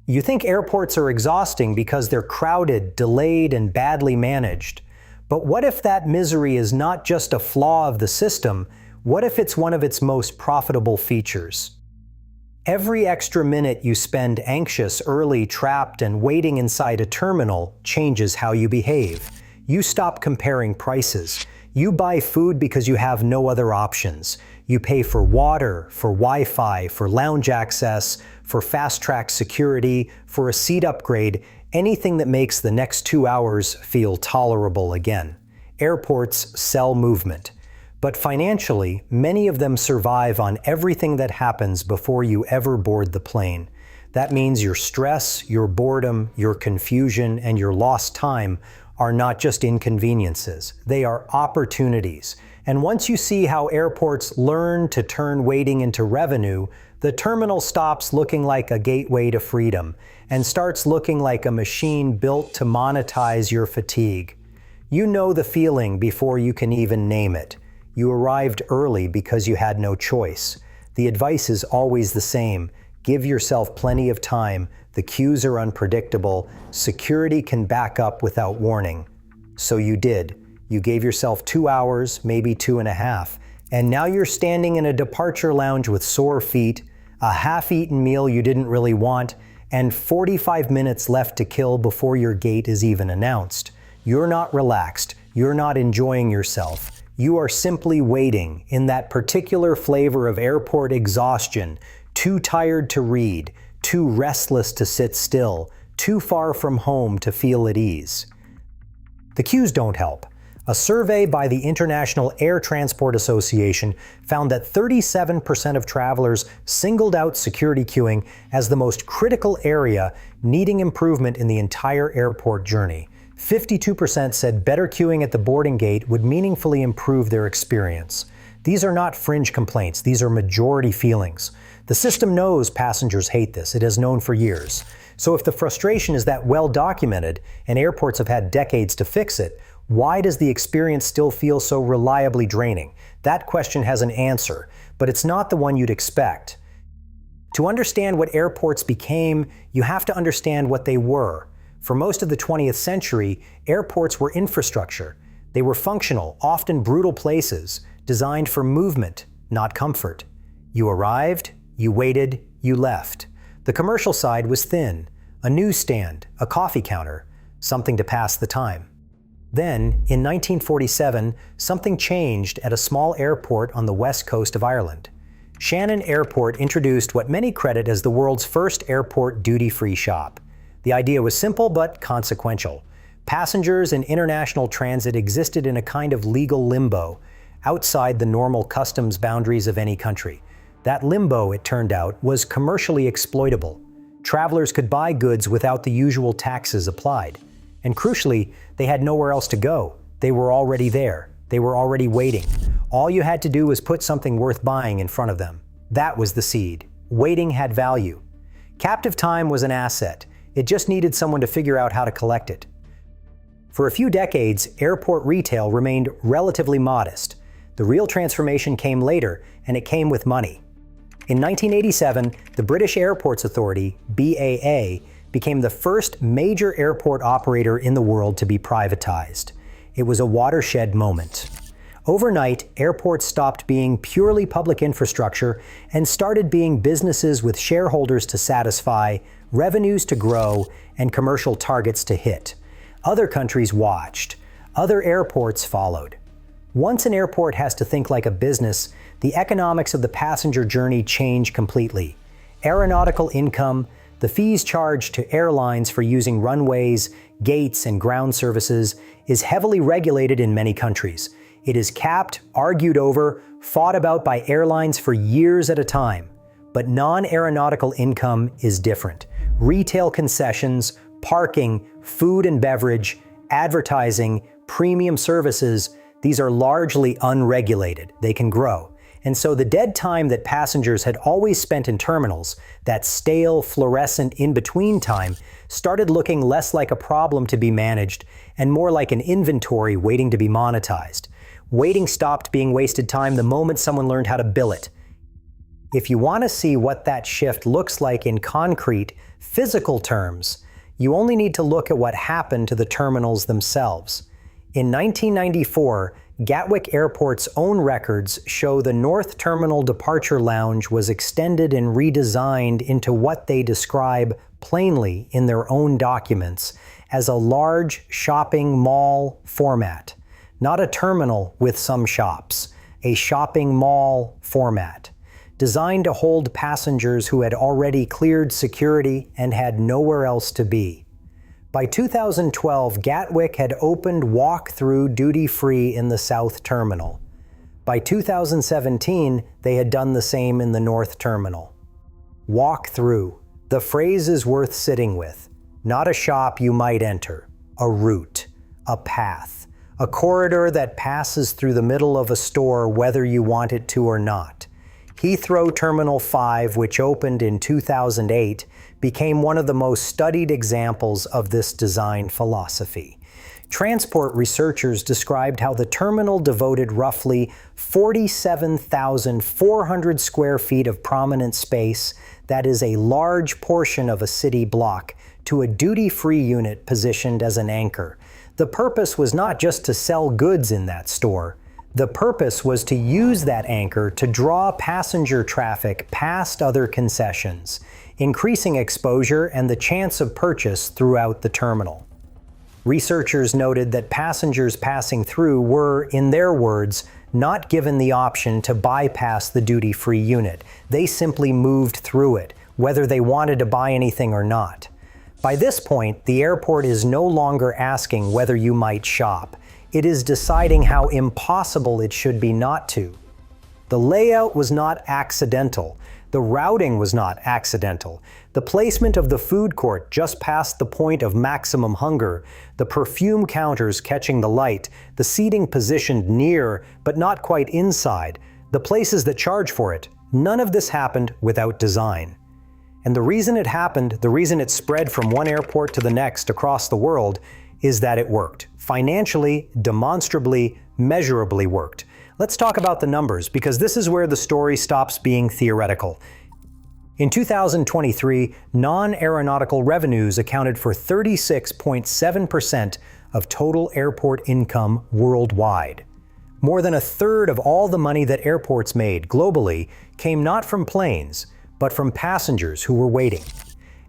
You think airports are exhausting because they're crowded, delayed, and badly managed. But what if that misery is not just a flaw of the system? What if it's one of its most profitable features? Every extra minute you spend anxious, early, trapped, and waiting inside a terminal changes how you behave. You stop comparing prices. You buy food because you have no other options. You pay for water, for Wi-Fi, for lounge access, for fast-track security, for a seat upgrade, anything that makes the next 2 hours feel tolerable again. Airports sell movement. But financially, many of them survive on everything that happens before you ever board the plane. That means your stress, your boredom, your confusion, and your lost time are not just inconveniences. They are opportunities. And once you see how airports learn to turn waiting into revenue, the terminal stops looking like a gateway to freedom and starts looking like a machine built to monetize your fatigue. You know the feeling before you can even name it. You arrived early because you had no choice. The advice is always the same. Give yourself plenty of time. The queues are unpredictable. Security can back up without warning. So you did. You gave yourself 2 hours, maybe 2.5, and now you're standing in a departure lounge with sore feet, a half-eaten meal you didn't really want, and 45 minutes left to kill before your gate is even announced. You're not relaxed. You're not enjoying yourself. You are simply waiting in that particular flavor of airport exhaustion, too tired to read, too restless to sit still, too far from home to feel at ease. The queues don't help. A survey by the International Air Transport Association found that 37% of travelers singled out security queuing as the most critical area needing improvement in the entire airport journey. 52% said better queuing at the boarding gate would meaningfully improve their experience. These are not fringe complaints, these are majority feelings. The system knows passengers hate this, it has known for years. So if the frustration is that well documented, and airports have had decades to fix it, why does the experience still feel so reliably draining? That question has an answer, but it's not the one you'd expect. To understand what airports became, you have to understand what they were. For most of the 20th century, airports were infrastructure. They were functional, often brutal places, designed for movement, not comfort. You arrived, you waited, you left. The commercial side was thin, a newsstand, a coffee counter, something to pass the time. Then, in 1947, something changed at a small airport on the west coast of Ireland. Shannon Airport introduced what many credit as the world's first airport duty-free shop. The idea was simple but consequential. Passengers in international transit existed in a kind of legal limbo, outside the normal customs boundaries of any country. That limbo, it turned out, was commercially exploitable. Travelers could buy goods without the usual taxes applied. And crucially, they had nowhere else to go. They were already there. They were already waiting. All you had to do was put something worth buying in front of them. That was the seed. Waiting had value. Captive time was an asset. It just needed someone to figure out how to collect it. For a few decades, airport retail remained relatively modest. The real transformation came later, and it came with money. In 1987, the British Airports Authority, BAA, became the first major airport operator in the world to be privatized. It was a watershed moment. Overnight, airports stopped being purely public infrastructure and started being businesses with shareholders to satisfy, revenues to grow, and commercial targets to hit. Other countries watched. Other airports followed. Once an airport has to think like a business, the economics of the passenger journey change completely. Aeronautical income, the fees charged to airlines for using runways, gates, and ground services is heavily regulated in many countries. It is capped, argued over, fought about by airlines for years at a time. But non-aeronautical income is different. Retail concessions, parking, food and beverage, advertising, premium services, these are largely unregulated. They can grow. And so the dead time that passengers had always spent in terminals, that stale, fluorescent in-between time, started looking less like a problem to be managed and more like an inventory waiting to be monetized. Waiting stopped being wasted time the moment someone learned how to bill it. If you want to see what that shift looks like in concrete, physical terms, you only need to look at what happened to the terminals themselves. In 1994, Gatwick Airport's own records show the North Terminal Departure Lounge was extended and redesigned into what they describe plainly in their own documents as a large shopping mall format. Not a terminal with some shops, a shopping mall format, designed to hold passengers who had already cleared security and had nowhere else to be. By 2012, Gatwick had opened walk-through duty-free in the South Terminal. By 2017, they had done the same in the North Terminal. Walk-through. The phrase is worth sitting with. Not a shop you might enter. A route. A path. A corridor that passes through the middle of a store whether you want it to or not. Heathrow Terminal 5, which opened in 2008, became one of the most studied examples of this design philosophy. Transport researchers described how the terminal devoted roughly 47,400 square feet of prominent space, that is a large portion of a city block, to a duty-free unit positioned as an anchor. The purpose was not just to sell goods in that store. The purpose was to use that anchor to draw passenger traffic past other concessions, increasing exposure and the chance of purchase throughout the terminal. Researchers noted that passengers passing through were, in their words, not given the option to bypass the duty-free unit. They simply moved through it, whether they wanted to buy anything or not. By this point, the airport is no longer asking whether you might shop. It is deciding how impossible it should be not to. The layout was not accidental. The routing was not accidental. The placement of the food court just past the point of maximum hunger, the perfume counters catching the light, the seating positioned near but not quite inside, the places that charge for it, none of this happened without design. And the reason it happened, the reason it spread from one airport to the next across the world, is that it worked. Financially, demonstrably, measurably worked. Let's talk about the numbers, because this is where the story stops being theoretical. In 2023, non-aeronautical revenues accounted for 36.7% of total airport income worldwide. More than a third of all the money that airports made globally came not from planes, but from passengers who were waiting.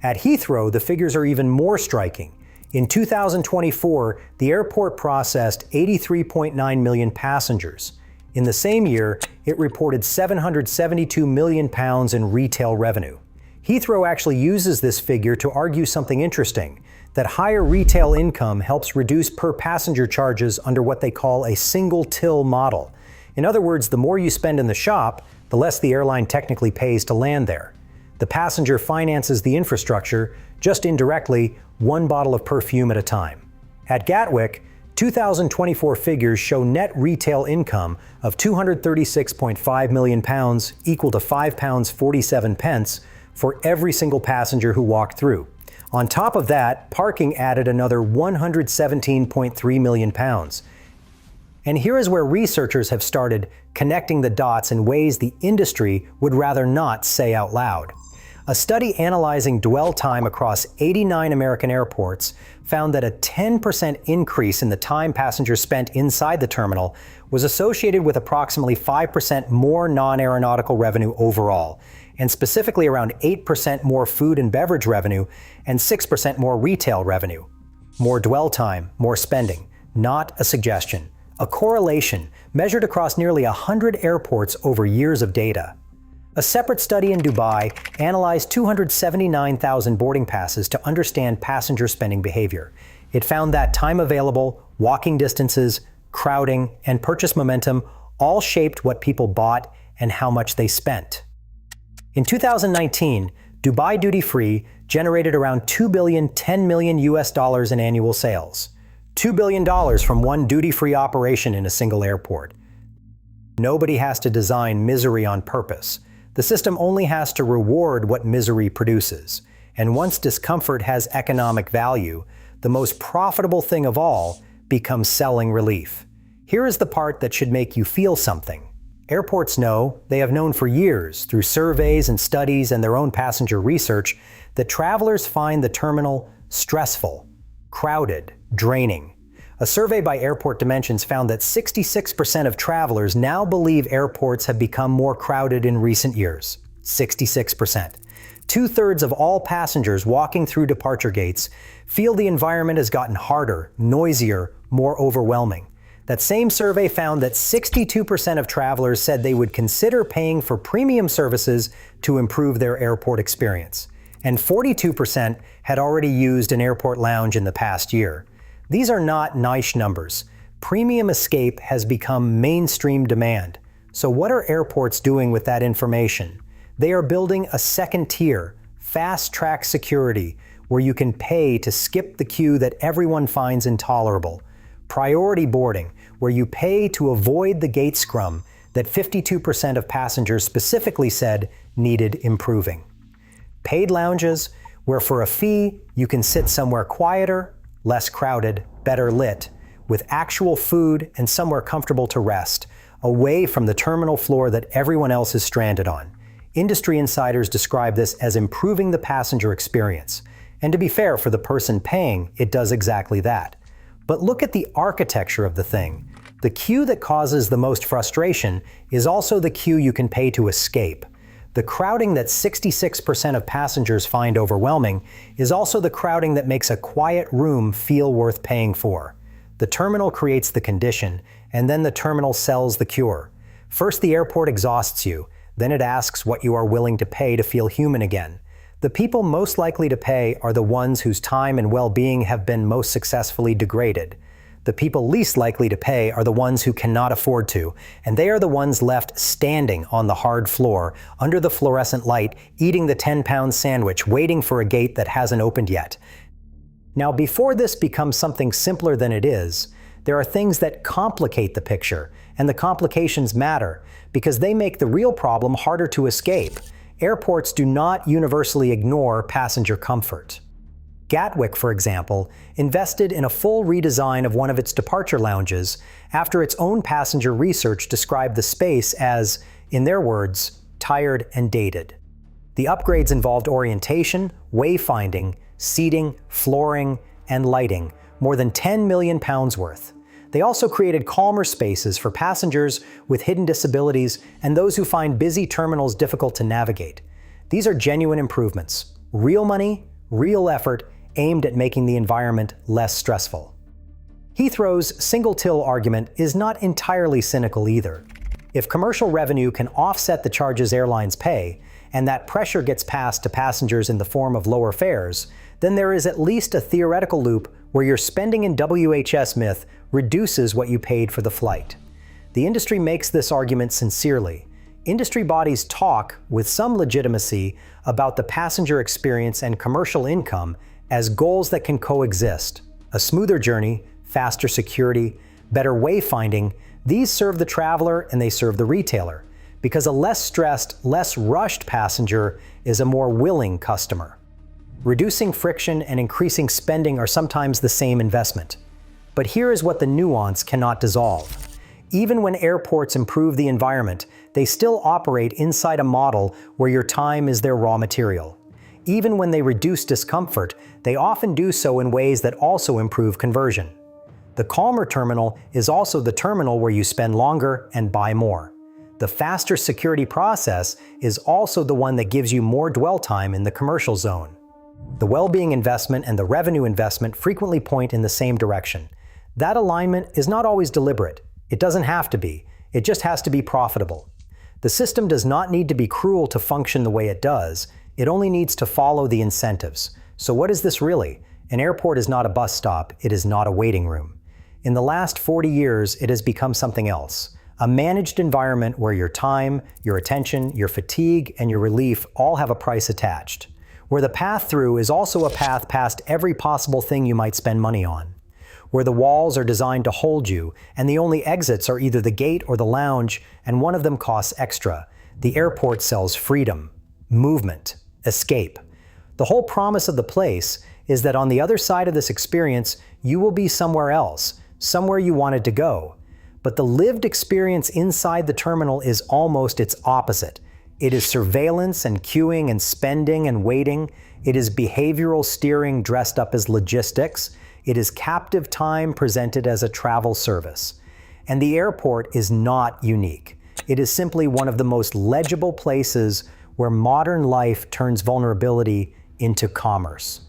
At Heathrow, the figures are even more striking. In 2024, the airport processed 83.9 million passengers. In the same year, it reported £772 million in retail revenue. Heathrow actually uses this figure to argue something interesting, that higher retail income helps reduce per-passenger charges under what they call a single-till model. In other words, the more you spend in the shop, the less the airline technically pays to land there. The passenger finances the infrastructure, just indirectly, one bottle of perfume at a time. At Gatwick, 2024 figures show net retail income of £236.5 million, equal to £5.47 for every single passenger who walked through. On top of that, parking added another £117.3 million. And here is where researchers have started connecting the dots in ways the industry would rather not say out loud. A study analyzing dwell time across 89 American airports found that a 10% increase in the time passengers spent inside the terminal was associated with approximately 5% more non-aeronautical revenue overall, and specifically around 8% more food and beverage revenue and 6% more retail revenue. More dwell time, more spending. Not a suggestion. A correlation measured across nearly 100 airports over years of data. A separate study in Dubai analyzed 279,000 boarding passes to understand passenger spending behavior. It found that time available, walking distances, crowding, and purchase momentum all shaped what people bought and how much they spent. In 2019, Dubai duty-free generated around $2.010 billion in annual sales. $2 billion from one duty-free operation in a single airport. Nobody has to design misery on purpose. The system only has to reward what misery produces. And once discomfort has economic value, the most profitable thing of all becomes selling relief. Here is the part that should make you feel something. Airports know, they have known for years, through surveys and studies and their own passenger research, that travelers find the terminal stressful, crowded, draining. A survey by Airport Dimensions found that 66% of travelers now believe airports have become more crowded in recent years. 66%. Two-thirds of all passengers walking through departure gates feel the environment has gotten harder, noisier, more overwhelming. That same survey found that 62% of travelers said they would consider paying for premium services to improve their airport experience. And 42% had already used an airport lounge in the past year. These are not niche numbers. Premium escape has become mainstream demand. So what are airports doing with that information? They are building a second tier, fast-track security, where you can pay to skip the queue that everyone finds intolerable. Priority boarding, where you pay to avoid the gate scrum that 52% of passengers specifically said needed improving. Paid lounges, where for a fee you can sit somewhere quieter, less crowded, better lit, with actual food and somewhere comfortable to rest, away from the terminal floor that everyone else is stranded on. Industry insiders describe this as improving the passenger experience. And to be fair, for the person paying, it does exactly that. But look at the architecture of the thing. The queue that causes the most frustration is also the queue you can pay to escape. The crowding that 66% of passengers find overwhelming is also the crowding that makes a quiet room feel worth paying for. The terminal creates the condition, and then the terminal sells the cure. First, the airport exhausts you, then it asks what you are willing to pay to feel human again. The people most likely to pay are the ones whose time and well-being have been most successfully degraded. The people least likely to pay are the ones who cannot afford to, and they are the ones left standing on the hard floor, under the fluorescent light, eating the 10-pound sandwich, waiting for a gate that hasn't opened yet. Now, before this becomes something simpler than it is, there are things that complicate the picture, and the complications matter, because they make the real problem harder to escape. Airports do not universally ignore passenger comfort. Gatwick, for example, invested in a full redesign of one of its departure lounges after its own passenger research described the space as, in their words, tired and dated. The upgrades involved orientation, wayfinding, seating, flooring, and lighting, more than £10 million worth. They also created calmer spaces for passengers with hidden disabilities and those who find busy terminals difficult to navigate. These are genuine improvements. Real money, real effort, aimed at making the environment less stressful. Heathrow's single-till argument is not entirely cynical either. If commercial revenue can offset the charges airlines pay, and that pressure gets passed to passengers in the form of lower fares, then there is at least a theoretical loop where your spending in WHS myth reduces what you paid for the flight. The industry makes this argument sincerely. Industry bodies talk, with some legitimacy, about the passenger experience and commercial income as goals that can coexist. A smoother journey, faster security, better wayfinding, these serve the traveler and they serve the retailer, because a less stressed, less rushed passenger is a more willing customer. Reducing friction and increasing spending are sometimes the same investment. But here is what the nuance cannot dissolve. Even when airports improve the environment, they still operate inside a model where your time is their raw material. Even when they reduce discomfort, they often do so in ways that also improve conversion. The calmer terminal is also the terminal where you spend longer and buy more. The faster security process is also the one that gives you more dwell time in the commercial zone. The well-being investment and the revenue investment frequently point in the same direction. That alignment is not always deliberate. It doesn't have to be. It just has to be profitable. The system does not need to be cruel to function the way it does. It only needs to follow the incentives. So what is this really? An airport is not a bus stop. It is not a waiting room. In the last 40 years, it has become something else. A managed environment where your time, your attention, your fatigue, and your relief all have a price attached. Where the path through is also a path past every possible thing you might spend money on. Where the walls are designed to hold you, and the only exits are either the gate or the lounge, and one of them costs extra. The airport sells freedom, movement, escape. The whole promise of the place is that on the other side of this experience, you will be somewhere else, somewhere you wanted to go. But the lived experience inside the terminal is almost its opposite. It is surveillance and queuing and spending and waiting. It is behavioral steering dressed up as logistics. It is captive time presented as a travel service. And the airport is not unique. It is simply one of the most legible places where modern life turns vulnerability into commerce.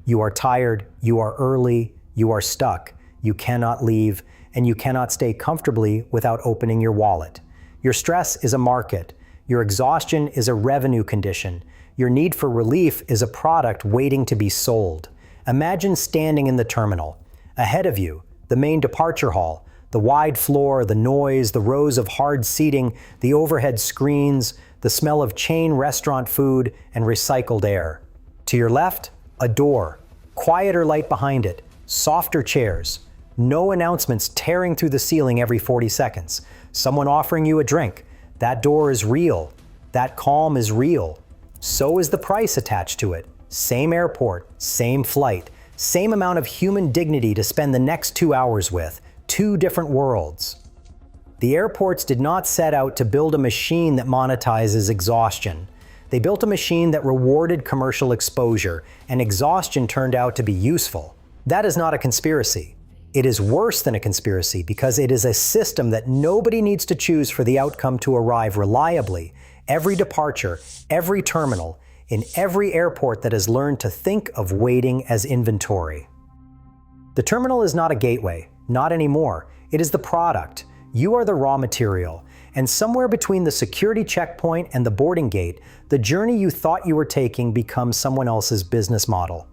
You are tired, you are early, you are stuck, you cannot leave, and you cannot stay comfortably without opening your wallet. Your stress is a market. Your exhaustion is a revenue condition. Your need for relief is a product waiting to be sold. Imagine standing in the terminal. Ahead of you, the main departure hall, the wide floor, the noise, the rows of hard seating, the overhead screens, the smell of chain restaurant food, and recycled air. To your left, a door, quieter light behind it, softer chairs, no announcements tearing through the ceiling every 40 seconds, someone offering you a drink. That door is real. That calm is real. So is the price attached to it. Same airport, same flight, same amount of human dignity to spend the next 2 hours with. Two different worlds. The airports did not set out to build a machine that monetizes exhaustion. They built a machine that rewarded commercial exposure, and exhaustion turned out to be useful. That is not a conspiracy. It is worse than a conspiracy because it is a system that nobody needs to choose for the outcome to arrive reliably. Every departure, every terminal, in every airport that has learned to think of waiting as inventory. The terminal is not a gateway. Not anymore. It is the product. You are the raw material. And somewhere between the security checkpoint and the boarding gate, the journey you thought you were taking becomes someone else's business model.